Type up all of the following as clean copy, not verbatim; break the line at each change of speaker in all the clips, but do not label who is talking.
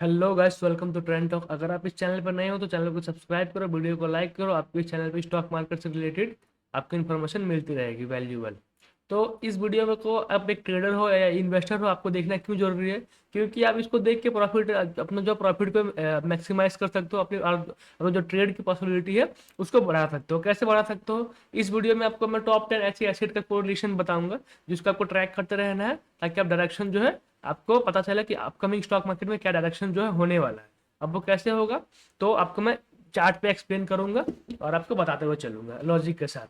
Hello guys, welcome to trend talk. अगर आप इस चैनल पर नए हो तो चैनल को सब्सक्राइब करो, वीडियो को लाइक करो। आपको इस चैनल पर स्टॉक मार्केट से रिलेटेड आपको इन्फॉर्मेशन मिलती रहेगी, वैल्यूएबल। तो इस वीडियो में को आप एक ट्रेडर हो या इन्वेस्टर हो, आपको देखना क्यों जरूरी है? क्योंकि आप इसको देख के प्रॉफिट, अपना जो प्रॉफिट पे मैक्सिमाइज कर सकते हो अपनी, और जो ट्रेड की पॉसिबिलिटी है उसको बढ़ा सकते हो। कैसे बढ़ा सकते हो? इस वीडियो में आपको मैं टॉप 10 ऐसी एसेट का कोरिलेशन बताऊंगा जिसको आपको ट्रैक करते रहना है, ताकि आप डायरेक्शन जो है आपको पता चले कि अपकमिंग स्टॉक मार्केट में क्या डायरेक्शन जो है होने वाला है। अब वो कैसे होगा, तो आपको मैं चार्ट पे एक्सप्लेन करूंगा और आपको बताते हुए चलूंगा लॉजिक के साथ।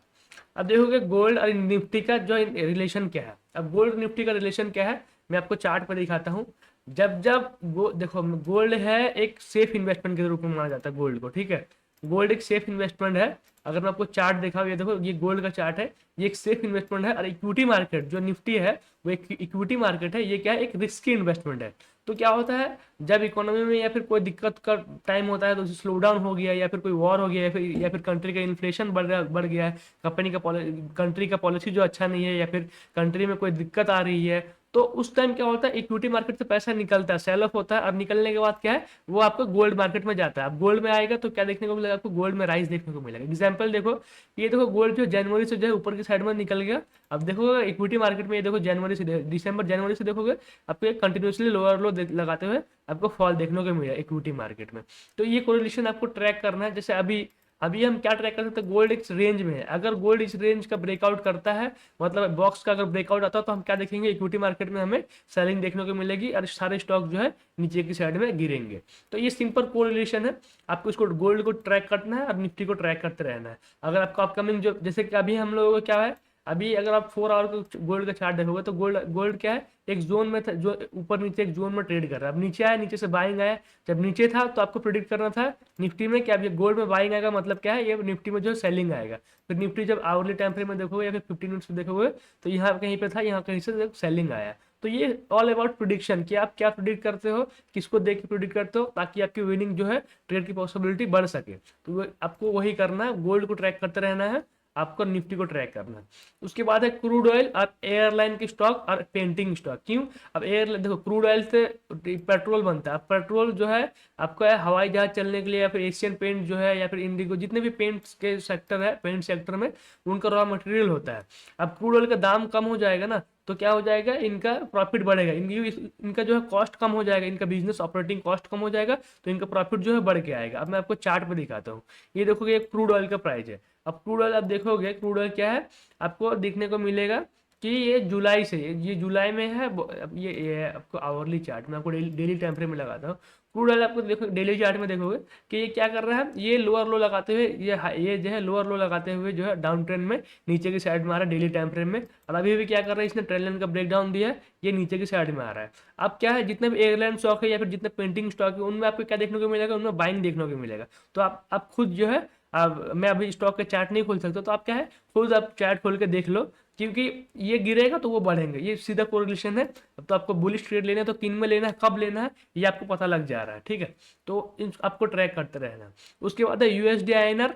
अब देखोगे गोल्ड और निफ्टी का जो रिलेशन क्या है। अब गोल्ड निफ्टी का रिलेशन क्या है, मैं आपको चार्ट पे दिखाता हूँ। जब जब देखो, गोल्ड है एक सेफ इन्वेस्टमेंट के रूप में माना जाता है गोल्ड को, ठीक है। गोल्ड एक सेफ इन्वेस्टमेंट है। अगर मैं आपको चार्ट दिखाऊँ, ये देखो, ये गोल्ड का चार्ट है, ये एक सेफ इन्वेस्टमेंट है। और इक्विटी मार्केट जो निफ्टी है वो एक इक्विटी मार्केट है, ये क्या है, एक रिस्की इन्वेस्टमेंट है। तो क्या होता है, जब इकोनॉमी में या फिर कोई दिक्कत का टाइम होता है, तो स्लो डाउन हो गया या फिर कोई वॉर हो गया या फिर कंट्री का इन्फ्लेशन बढ़ गया है, कंट्री का पॉलिसी जो अच्छा नहीं है, या फिर कंट्री में कोई दिक्कत आ रही है, तो उस टाइम क्या होता है, इक्विटी मार्केट से पैसा निकलता है, सेल ऑफ होता है। और निकलने के बाद क्या है, वो आपको गोल्ड मार्केट में जाता है। अब गोल्ड में आएगा तो क्या देखने को मिलेगा, आपको गोल्ड में राइज देखने को मिलेगा। एग्जाम्पल देखो, ये देखो गोल्ड जो जनवरी से जो है ऊपर की साइड में निकल गया। अब देखो इक्विटी मार्केट में, ये देखो जनवरी से दिसंबर जनवरी से देखोगे, आपको एक कंटिन्यूसली लोअर लो लगाते हुए आपको फॉल देखने को मिला इक्विटी मार्केट में। तो ये कोरिलेशन आपको ट्रैक करना है। जैसे अभी अभी हम क्या ट्रैक कर सकते हैं, गोल्ड इस रेंज में है। अगर गोल्ड इस रेंज का ब्रेकआउट करता है, मतलब बॉक्स का अगर ब्रेकआउट आता है, तो हम क्या देखेंगे, इक्विटी मार्केट में हमें सेलिंग देखने को मिलेगी और सारे स्टॉक जो है नीचे की साइड में गिरेंगे। तो ये सिंपल कोरिलेशन है। आपको इसको गोल्ड को ट्रैक करना है और निफ्टी को ट्रैक करते रहना है। अगर आपको अपकमिंग जो, जैसे कि अभी हम लोगों को क्या है, अभी अगर आप 4 आवर का गोल्ड का चार्ट देखोगे, तो गोल्ड गोल्ड क्या है, एक जोन में था, जो ऊपर नीचे एक जोन में ट्रेड कर रहा है। अब नीचे आया, नीचे से बाइंग आया। जब नीचे था तो आपको प्रिडिक्ट करना था निफ्टी में क्या, ये गोल्ड में बाइंग आएगा, मतलब क्या है, ये निफ्टी में जो सेलिंग आएगा। फिर निफ्टी जब आवरली टाइम फ्रेम में देखोगे या फिर 15 मिनट्स में देखोगे, तो यहाँ कहीं पे था, यहाँ कहीं से सेलिंग आया। तो ये ऑल अबाउट प्रिडिक्शन, कि आप क्या प्रिडिक्ट करते हो, किसको देख के प्रिडिक्ट करते हो, ताकि आपकी विनिंग जो है, ट्रेड की पॉसिबिलिटी बढ़ सके। तो आपको वही करना है, गोल्ड को ट्रैक करते रहना है, आपको निफ्टी को ट्रैक करना है। उसके बाद है क्रूड ऑयल और एयरलाइन की स्टॉक और पेंटिंग स्टॉक। क्यों? अब एयरलाइन देखो, क्रूड ऑयल से पेट्रोल बनता है। पेट्रोल जो है आपको है हवाई जहाज चलने के लिए, या फिर एशियन पेंट जो है, या फिर इंडिगो, जितने भी पेंट्स के सेक्टर है, पेंट सेक्टर में उनका रॉ मटेरियल होता है। अब क्रूड ऑयल का दाम कम हो जाएगा ना, तो क्या हो जाएगा, इनका प्रॉफिट बढ़ेगा, इनका जो है कॉस्ट कम हो जाएगा, इनका बिजनेस ऑपरेटिंग कॉस्ट कम हो जाएगा, तो इनका प्रॉफिट जो है बढ़ के आएगा। अब मैं आपको चार्ट पे दिखाता हूँ। ये देखोगे, ये क्रूड ऑयल का प्राइस है। अब क्रूड ऑयल आप देखोगे, क्रूड ऑयल क्या है, आपको देखने को मिलेगा कि ये जुलाई से, ये जुलाई में है। अब ये आपको आवरली चार्ट में, आपको डेली टाइम फ्रेम में लगाता हूँ। क्रूड ऑयल आपको देखो, डेली चार्ट में देखोगे कि ये क्या कर रहा है, ये लोअर लो लगाते हुए, ये जो है लोअर लो लगाते हुए जो है डाउन ट्रेंड में नीचे की साइड में आ रहा है डेली टाइम फ्रेम में। और अभी भी क्या कर रहा है, इसने ट्रेंड लाइन का ब्रेक डाउन दिया है, ये नीचे की साइड में आ रहा है। अब क्या है, जितने भी एयरलाइन स्टॉक है या फिर जितने पेंटिंग स्टॉक है, उनमें आपको क्या देखने को मिलेगा, उनमें बाइंग देखने को मिलेगा। तो आप खुद जो है, अब मैं अभी स्टॉक के चार्ट नहीं खोल सकता, तो आप क्या है, खुद आप चार्ट खोल के देख लो। क्योंकि ये गिरेगा तो वो बढ़ेंगे, ये सीधा कोरिलेशन है। अब तो आपको बुलिश ट्रेड लेना है तो किन में लेना है, कब लेना है, ये आपको पता लग जा रहा है, ठीक है। तो आपको ट्रैक करते रहना है। उसके बाद है यूएसडी आईएनआर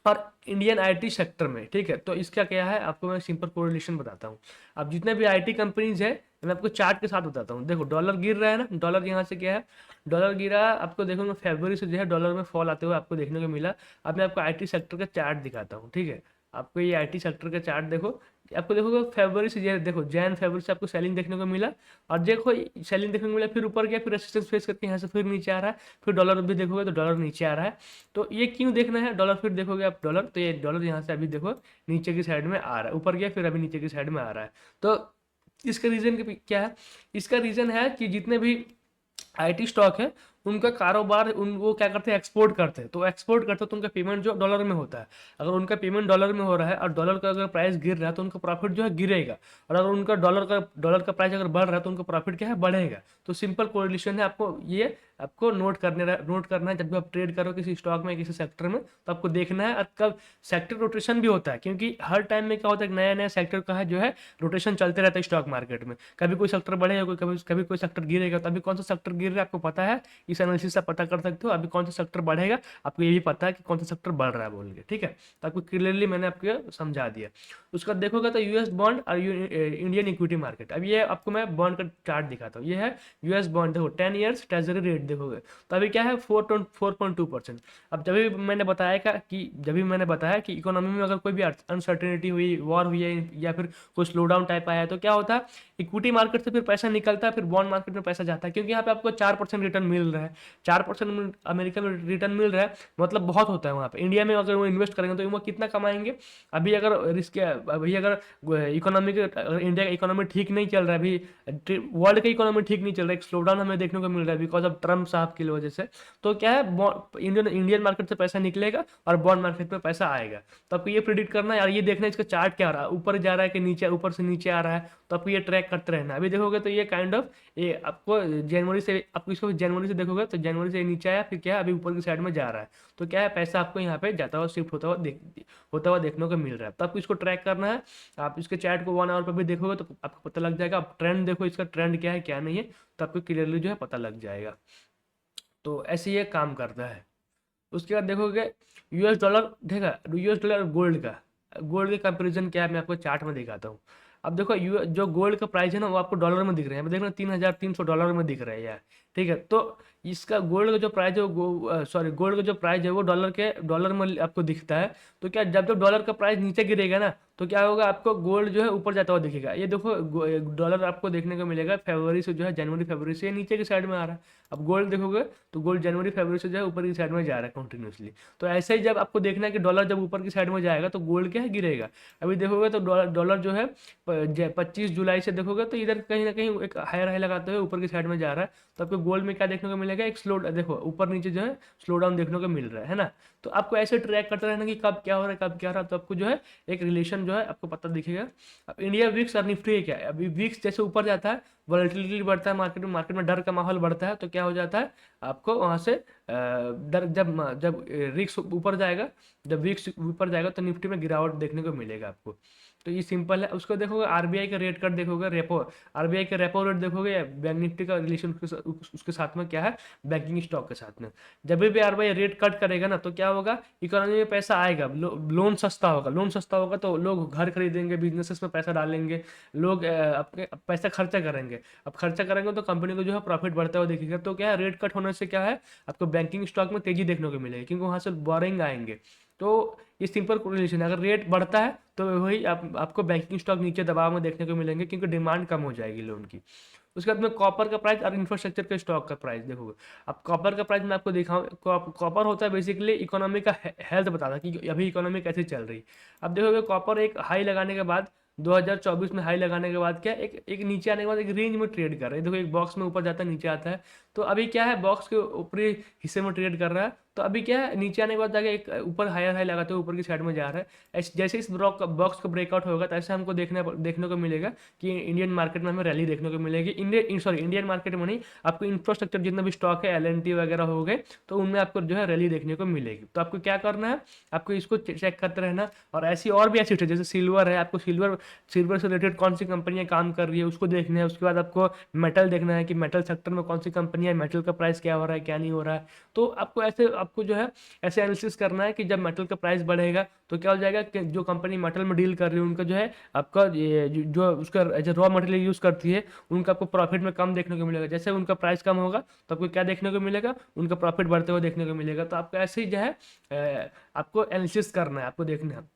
और इंडियन आईटी सेक्टर में, ठीक है। तो इसका क्या है, आपको मैं सिंपल कोरिलेशन बताता हूँ। अब जितने भी आईटी कंपनीज है, मैं आपको चार्ट के साथ बताता हूँ। देखो डॉलर गिर रहा है ना, डॉलर यहाँ से क्या है, डॉलर गिरा, आपको देखो मैं फरवरी से जो है डॉलर में फॉल आते हुए आपको देखने को मिला। अब मैं आपको आईटी सेक्टर का चार्ट दिखाता हूँ, ठीक है। आपको ये आईटी सेक्टर का चार्ट देखो, आपको देखोगे फरवरी से देखो, जैन फरवरी से आपको सेलिंग देखने को मिला। और देखो सेलिंग देखने को मिला, फिर ऊपर गया, फिर रेसिस्टेंस फेस करके यहाँ से फिर नीचे आ रहा है। फिर डॉलर भी देखोगे तो डॉलर नीचे आ रहा है। तो ये क्यों देखना है डॉलर, फिर देखोगे आप डॉलर, तो ये डॉलर यहाँ से अभी देखो नीचे की साइड में आ रहा है, ऊपर गया फिर अभी नीचे की साइड में आ रहा है। तो इसका रीजन क्या है, इसका रीजन है कि जितने भी आईटी स्टॉक है, उनका कारोबार, उन वो क्या करते हैं, एक्सपोर्ट करते हैं। तो एक्सपोर्ट करते हैं तो उनका पेमेंट जो डॉलर में होता है। अगर उनका पेमेंट डॉलर में हो रहा है और डॉलर का अगर प्राइस गिर रहा है, तो उनका प्रॉफिट जो है गिरेगा। और अगर उनका डॉलर का प्राइस अगर बढ़ रहा है, तो उनका प्रॉफिट क्या है, बढ़ेगा। तो सिंपल कोरिलेशन है, आपको नोट करना है। जब भी आप ट्रेड करो किसी स्टॉक में, किसी सेक्टर में, तो आपको देखना है। कब सेक्टर रोटेशन भी होता है, क्योंकि हर टाइम में क्या होता है, नया नया सेक्टर का है जो है रोटेशन चलते रहता है स्टॉक मार्केट में। कभी कोई सेक्टर बढ़ेगा, कभी कोई सेक्टर गिरेगा। तो अभी कौन सा सेक्टर गिर रहा है आपको पता है, इस एनालिसिस से पता कर सकते हो। अभी कौन सा सेक्टर बढ़ेगा, आपको ये भी पता है कि कौन सा सेक्टर बढ़ रहा है बोल के, ठीक है। तो आपको क्लियरली मैंने आपको समझा दिया। उसका देखोगे तो यूएस बॉन्ड और इंडियन इक्विटी मार्केट। अब ये आपको मैं बॉन्ड का चार्ट दिखाता हूँ। ये है यूएस बॉन्ड, देखो 10 ईयर्स ट्रेजरी रेट देखोगे तो अभी क्या है 4.2%। अब जब भी मैंने बताया कि इकोनॉमी में अगर कोई भी अनसर्टेनिटी हुई, वॉर हुई है या फिर कोई स्लो डाउन टाइप आया है तो क्या होता है, इक्विटी मार्केट से फिर पैसा निकलता है, फिर बॉन्ड मार्केट में पैसा जाता है, क्योंकि यहाँ पे आपको 4% रिटर्न मिल रहा है। 4% अमेरिका में रिटर्न मिल रहा है, मतलब बहुत होता है वहाँ पे। इंडिया में अगर वो इन्वेस्ट करेंगे तो वो कितना कमाएंगे। अभी इकोनॉमी के इंडिया का इकोनॉमी ठीक नहीं चल रहा है, अभी वर्ल्ड का इकोनॉमी ठीक नहीं चल रहा है, एक स्लो डाउन हमें देखने को मिल रहा है बिकॉज ऑफ ट्रम्प साहब की वजह से। तो क्या है, इंडियन मार्केट से पैसा निकलेगा और बॉन्ड मार्केट में पैसा आएगा। तो आपको ये प्रिडिक्ट करना है यार, ये देखना है इसका चार्ट क्या आ रहा है, ऊपर जा रहा है कि नीचे, ऊपर से नीचे आ रहा है, तो आपको ये ट्रैक करते रहना है। अभी देखोगे तो ये काइंड ऑफ ये आपको जनवरी से देखोगे तो जनवरी से नीचे आया, फिर क्या है, अभी ऊपर की साइड में जा रहा है। तो क्या है, पैसा आपको यहाँ पे जाता हुआ शिफ्ट होता हुआ देखने को मिल रहा है। तो आपको इसको ट्रैक करना है। आप इसके चैट को 1 आवर पर भी देखोगे तो आपको पता लग जाएगा। आप ट्रेंड देखो, इसका ट्रेंड क्या है क्या नहीं है, तो आपको क्लियरली जो है पता लग जाएगा। तो ऐसे ये काम करता है। उसके बाद देखोगे यूएस डॉलर, देखा यूएस डॉलर गोल्ड के कंपेरिजन क्या है, मैं आपको चार्ट में दिखाता हूँ। अब देखो जो गोल्ड का प्राइस है ना, वो आपको डॉलर में दिख रहे हैं, देख रहे हैं $3,300 में दिख रहा है यार, ठीक है। तो इसका गोल्ड का जो प्राइस है गोल्ड का जो प्राइस है वो डॉलर में आपको दिखता है। तो क्या, जब जब डॉलर का प्राइस नीचे गिरेगा ना, तो क्या होगा, आपको गोल्ड जो है ऊपर जाता हुआ दिखेगा। ये देखो डॉलर आपको देखने को मिलेगा फरवरी से, जो है जनवरी फरवरी से नीचे की साइड में आ रहा है। अब गोल्ड देखोगे तो गोल्ड जनवरी फरवरी से जो है ऊपर की साइड में जा रहा है कंटिन्यूसली। तो ऐसे ही जब आपको देखना है कि डॉलर जब ऊपर की साइड में जाएगा तो गोल्ड क्या है, गिरेगा। अभी देखोगे तो डॉलर जो है 25 जुलाई से देखोगे तो इधर कहीं ना कहीं एक हायर हाई लगाते हुए ऊपर की साइड में जा रहा है। तो आपको गोल्ड में क्या देखने को मिलेगा, एक देखो ऊपर नीचे जो है स्लो डाउन देखने को मिल रहा है ना। तो आपको ऐसे ट्रैक करते रहना कि कब क्या हो रहा है, कब क्या हो रहा है, तो आपको जो है एक रिलेशन जो है आपको पता दिखेगा। अब इंडिया विक्स और निफ्टी क्या है, अभी विक्स जैसे ऊपर जाता है, वॉलेटिलिटी बढ़ता है मार्केट में डर का माहौल बढ़ता है, तो क्या हो जाता है, आपको वहाँ से डर, जब रिक्स ऊपर जाएगा, जब विक्स ऊपर जाएगा तो निफ्टी में गिरावट देखने को मिलेगा आपको। तो ये सिंपल है। उसको देखोगे आरबीआई का रेट कट देखोगे, आरबीआई का रेपो रेट देखोगे, बैंक निफ्टी का रिलेशन उसके साथ में क्या है, बैंकिंग स्टॉक के साथ में। जब भी आरबीआई रेट कट करेगा ना, तो क्या होगा, इकोनॉमी में पैसा आएगा, लोन सस्ता होगा तो लोग घर खरीदेंगे, बिजनेसेस में पैसा डालेंगे, लोग अपने पैसा खर्चा करेंगे। अब खर्चा करेंगे तो कंपनी को जो है प्रॉफिट बढ़ता हुआ दिखेगा। तो क्या है, रेट कट होने से क्या है, आपको बैंकिंग स्टॉक में तेजी देखने को मिलेगी, क्योंकि वहां से बोरिंग आएंगे। तो ये सिंपल कोरिलेशन है, अगर रेट बढ़ता है तो वही आपको बैंकिंग स्टॉक नीचे दबाव में देखने को मिलेंगे, क्योंकि डिमांड कम हो जाएगी लोन की। उसके बाद में कॉपर का प्राइस और इंफ्रास्ट्रक्चर के स्टॉक का प्राइस देखोगे। अब कॉपर का प्राइस मैं आपको दिखाऊं, कॉपर होता है बेसिकली इकोनॉमी का हेल्थ बताता है कि अभी इकोनॉमी कैसे चल रही है। अब देखोगे कॉपर एक हाई लगाने के बाद 2024 में हाई लगाने के बाद क्या एक नीचे आने के बाद एक रेंज में ट्रेड कर रहा है। देखो एक बॉक्स में ऊपर जाता है, नीचे आता है। तो अभी क्या है, बॉक्स के ऊपरी हिस्से में ट्रेड कर रहा है। तो अभी क्या है, नीचे आने के बाद जाके एक ऊपर हायर हाई लगाते हुए ऊपर की साइड में जा रहा है। जैसे इस बॉक्स का ब्रेकआउट होगा तो ऐसे हमको देखने को मिलेगा कि इंडियन मार्केट में हमें रैली देखने को मिलेगी। इंडियन मार्केट में नहीं, आपको इंफ्रास्ट्रक्चर जितना भी स्टॉक है, एलएनटी वगैरह हो गए, तो उनमें आपको जो है रैली देखने को मिलेगी। तो आपको क्या करना है, आपको इसको चेक करते रहना। और ऐसी और भी एसेट है, जैसे सिल्वर है, आपको सिल्वर से रिलेटेड कौन सी कंपनियां काम कर रही है उसको देखना है। उसके बाद आपको मेटल देखना है कि मेटल सेक्टर में कौन सी कंपनी है, मेटल का प्राइस क्या हो रहा है, क्या नहीं हो रहा है। तो आपको जो है ऐसे एनालिसिस करना है कि जब मेटल का प्राइस बढ़ेगा तो क्या हो जाएगा कि जो कंपनी मेटल में डील कर रही है उनका जो है आपका ये जो उसका एज रॉ मटेरियल यूज़ करती है, उनका आपको प्रॉफिट में कम देखने को मिलेगा। जैसे उनका प्राइस कम होगा तो आपको क्या देखने को मिलेगा, उनका प्रॉफिट बढ़ते हुए देखने को मिलेगा। तो आपको ऐसे ही जो है आपको एनालिसिस करना है, आपको देखना है।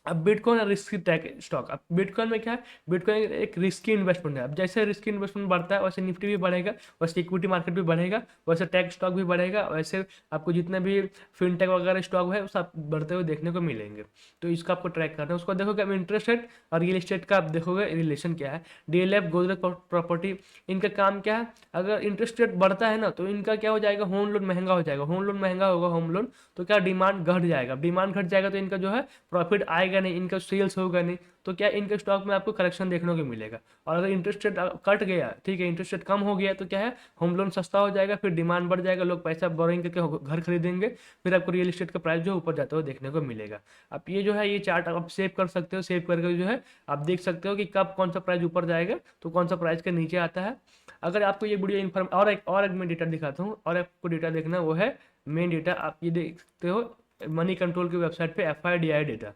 अब बिटकॉइन और रिस्की टैग स्टॉक, अब बिटकॉइन में क्या है, बिटकॉइन एक रिस्की इन्वेस्टमेंट है। अब जैसे रिस्की इन्वेस्टमेंट बढ़ता है वैसे निफ्टी भी बढ़ेगा, वैसे इक्विटी मार्केट भी बढ़ेगा, वैसे टैग स्टॉक भी बढ़ेगा, वैसे आपको जितने भी फिनटेक वगैरह स्टॉक है वो सब बढ़ते हुए देखने को मिलेंगे। तो इसका आपको ट्रैक करना है। उसको देखोगे अब इंटरेस्ट रेट और रियल एस्टेट का आप देखोगे रिलेशन क्या है। डीएलएफ, गोदरेज प्रॉपर्टी, इनका काम क्या है, अगर इंटरेस्ट रेट बढ़ता है ना तो इनका क्या हो जाएगा, होम लोन महंगा हो जाएगा। होम लोन महंगा होगा, होम लोन तो क्या डिमांड घट जाएगा। डिमांड घट जाएगा तो इनका जो है प्रॉफिट आएगा नहीं, इनका सेल्स होगा नहीं। तो क्या इनके स्टॉक में आपको करेक्शन देखने को मिलेगा। और अगर इंटरेस्ट रेट कट गया, ठीक है, इंटरेस्ट रेट कम हो गया तो क्या है, होम लोन सस्ता हो जाएगा, फिर डिमांड बढ़ जाएगा, लोग पैसा बोरिंग करके घर खरीदेंगे, फिर आपको रियल एस्टेट का प्राइस जो ऊपर जाता हुआ देखने को मिलेगा। आप ये जो है ये चार्ट आप सेव कर सकते हो, सेव करके जो है आप देख सकते हो कि कब कौन सा प्राइस ऊपर जाएगा तो कौन सा प्राइस के नीचे आता है। अगर आपको ये वीडियो इन्फॉर्म और एक मैं डेटा दिखाता हूँ, और आपको डेटा देखना वो है मेन डेटा। आप ये देखते हो मनी कंट्रोल की वेबसाइट पे FIDI डेटा।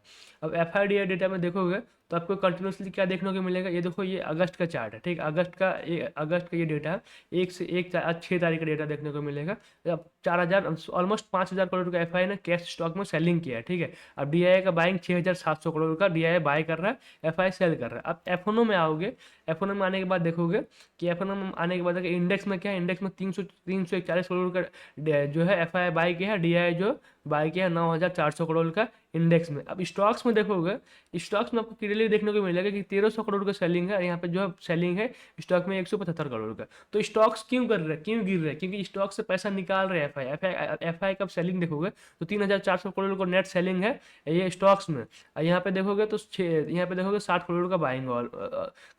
अब FIDI डेटा में देखोगे तो आपको कंटिन्यूसली क्या देखने को मिलेगा, ये देखो ये अगस्त का चार्ट है, ठीक, अगस्त का ये डेटा है, 1 से 1 आज 6 तारीख का डेटा देखने को मिलेगा। अब 4,000 ऑलमोस्ट 5,000 करोड़ का एफआई ने कैश स्टॉक में सेलिंग किया है, ठीक है। अब डीआई का बाइंग 6,700 करोड़ का डीआई बाय कर रहा है, एफआई सेल कर रहा है। अब एफओनो में आओगे, एफओनो में आने के बाद देखोगे कि एफओनो में आने के बाद इंडेक्स में क्या है, इंडेक्स में 341 करोड़ का जो है एफआई बाय किया है, डीआई जो बाय किया है 9,400 करोड़ का इंडेक्स में। अब स्टॉक्स में देखोगे, स्टॉक्स में आपको क्लियरली देखने को मिलेगा कि 1,300 करोड़ का सेलिंग है, और यहाँ पे जो है सेलिंग है स्टॉक में 175 करोड़ का। तो स्टॉक्स क्यों कर रहे हैं, क्यों गिर रहे हैं, क्योंकि स्टॉक से पैसा निकाल रहे हैं एफआई का सेलिंग देखोगे तो 3,400 करोड़ का नेट सेलिंग है ये स्टॉक्स में। यहाँ पे देखोगे तो यहाँ पे देखोगे 60 करोड़ का बाइंग, और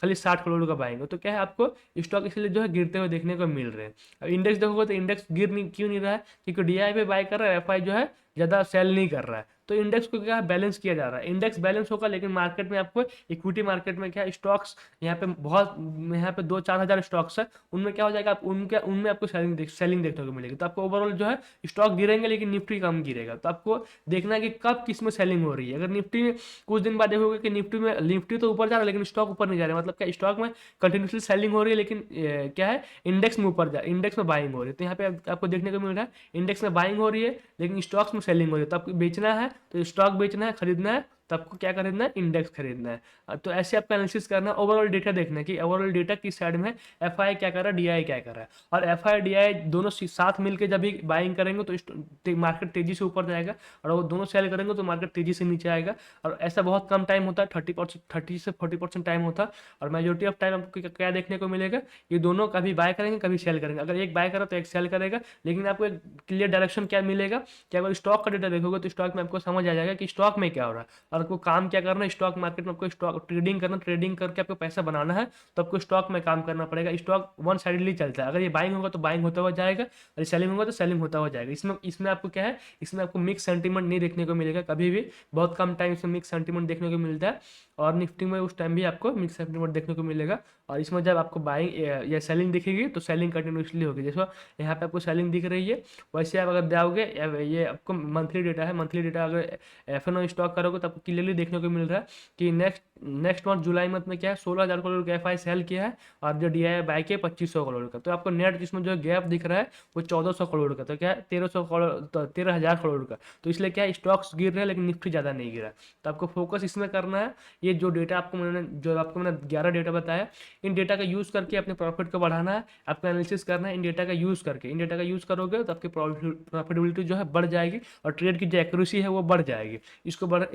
खाली 60 करोड़ का बाइंग। तो क्या है, आपको स्टॉक इसलिए जो है गिरते हुए देखने को मिल रहे हैं। अब इंडेक्स देखोगे तो इंडेक्स क्यों नहीं रहा है, क्योंकि डीआई पे बाय कर रहा है, एफआई जो है ज़्यादा सेल नहीं कर रहा है। तो इंडेक्स को क्या बैलेंस किया जा रहा है, इंडेक्स बैलेंस होगा, लेकिन मार्केट में आपको इक्विटी मार्केट में क्या स्टॉक्स यहाँ पे बहुत, यहाँ पे 2-4 हज़ार स्टॉक्स है, उनमें क्या हो जाएगा, आप उनमें आपको सेलिंग देखने को मिलेगी। तो आपको ओवरऑल जो है स्टॉक गिरेंगे, लेकिन निफ्टी कम गिरेगा। तो आपको देखना है कि कब किस में सेलिंग हो रही है। अगर निफ्टी में कुछ दिन बाद देखोगे कि निफ्टी तो ऊपर जा रहा है, लेकिन स्टॉक ऊपर नहीं जा रहा है, मतलब क्या स्टॉक में कंटिन्यूसली सेलिंग हो रही है, लेकिन क्या है, इंडेक्स में इंडेक्स में बाइंग हो रही है। तो यहाँ पे आपको देखने को मिल रहा है इंडेक्स में बाइंग हो रही है, लेकिन स्टॉक्स में सेलिंग हो रही है। तो आपको बेचना है तो स्टॉक बेचना है, खरीदना है तो आपको क्या खरीदना है, इंडेक्स खरीदना है। तो ऐसे आपका एनालिसिस करना है, ओवरऑल डेटा देखना है कि ओवरऑल डेटा किस साइड में है, एफआई क्या कर रहा है, डीआई क्या कर रहा है। और एफआई डीआई दोनों साथ मिलकर जब भी बाइंग करेंगे तो मार्केट तेजी से ऊपर जाएगा, और वो दोनों सेल करेंगे तो मार्केट तेजी से नीचे आएगा। और ऐसा बहुत कम टाइम होता है, 30 से 40% टाइम होता है, और मेजोरिटी ऑफ टाइम आपको क्या देखने को मिलेगा, ये दोनों कभी बाय करेंगे कभी सेल करेंगे। अगर एक बाय करा तो एक सेल करेगा, लेकिन आपको एक क्लियर डायरेक्शन क्या मिलेगा कि अगर स्टॉक का डेटा देखोगे तो स्टॉक में आपको समझ आ जाएगा कि स्टॉक में क्या हो रहा है, और आपको काम क्या करना है स्टॉक मार्केट में। आपको स्टॉक ट्रेडिंग करना, ट्रेडिंग करके आपको पैसा बनाना है, तो आपको स्टॉक में काम करना पड़ेगा। स्टॉक वन साइडली चलता है, अगर ये बाइंग होगा तो बाइंग होता हुआ जाएगा, और सेलिंग होगा तो सेलिंग होता हुआ जाएगा। इसमें आपको क्या है, इसमें आपको मिक्स सेंटीमेंट नहीं देखने को मिलेगा कभी भी, बहुत कम टाइम से मिक्स सेंटीमेंट देखने को मिलता है। और निफ्टी में उस टाइम भी आपको मिक्स सेंटीमेंट देखने को मिलेगा, और इसमें जब आपको बाइंग या सेलिंग दिखेगी तो सेलिंग कंटिन्यूसली होगी। जैसे यहाँ पे आपको सेलिंग दिख रही है, वैसे आप अगर जाओगे, ये आपको मंथली डेटा है, मंथली डेटा अगर एफएनओ स्टॉक करोगे तो आपको क्लियरली देखने को मिल रहा है कि नेक्स्ट मंथ जुलाई मंथ में क्या है, 16,000 करोड़ का एफआई सेल किया है, और जो डीआई बाय किया 2,500 करोड़ का। तो आपको नेट जिसमें जो गैप दिख रहा है वो 1,400 करोड़ का, तो क्या है 1,300 करोड़, तो 13,000 करोड़ का। तो इसलिए क्या है, स्टॉक्स गिर रहे हैं लेकिन निफ्टी ज़्यादा नहीं गिरा। तो आपको फोकस इसमें करना है। ये जो आपको मैंने 11 डेटा बताया, इन डेटा का यूज़ करके अपने प्रॉफिट को बढ़ाना है, आपको एनालिसिस करना है इन डेटा का यूज़ करके। इन डेटा का यूज़ करोगे तो आपकी प्रॉफिटेबिलिटी जो है बढ़ जाएगी, और ट्रेड की जो एक्यूरेसी है वो बढ़ जाएगी।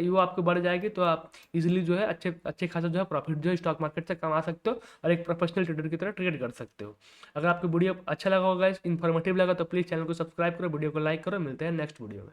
वो आपको बढ़ जाएगी, तो आप इजीली जो है अच्छे खासा जो है प्रॉफिट जो है स्टॉक मार्केट से कमा सकते हो, और एक प्रोफेशनल ट्रेडर की तरह ट्रेड कर सकते हो। अगर आपको वीडियो अच्छा लगा होगा, इन्फॉर्मेटिव लगा, तो प्लीज़ चैनल को सब्सक्राइब करो, वीडियो को लाइक करो। मिलते हैं नेक्स्ट वीडियो में।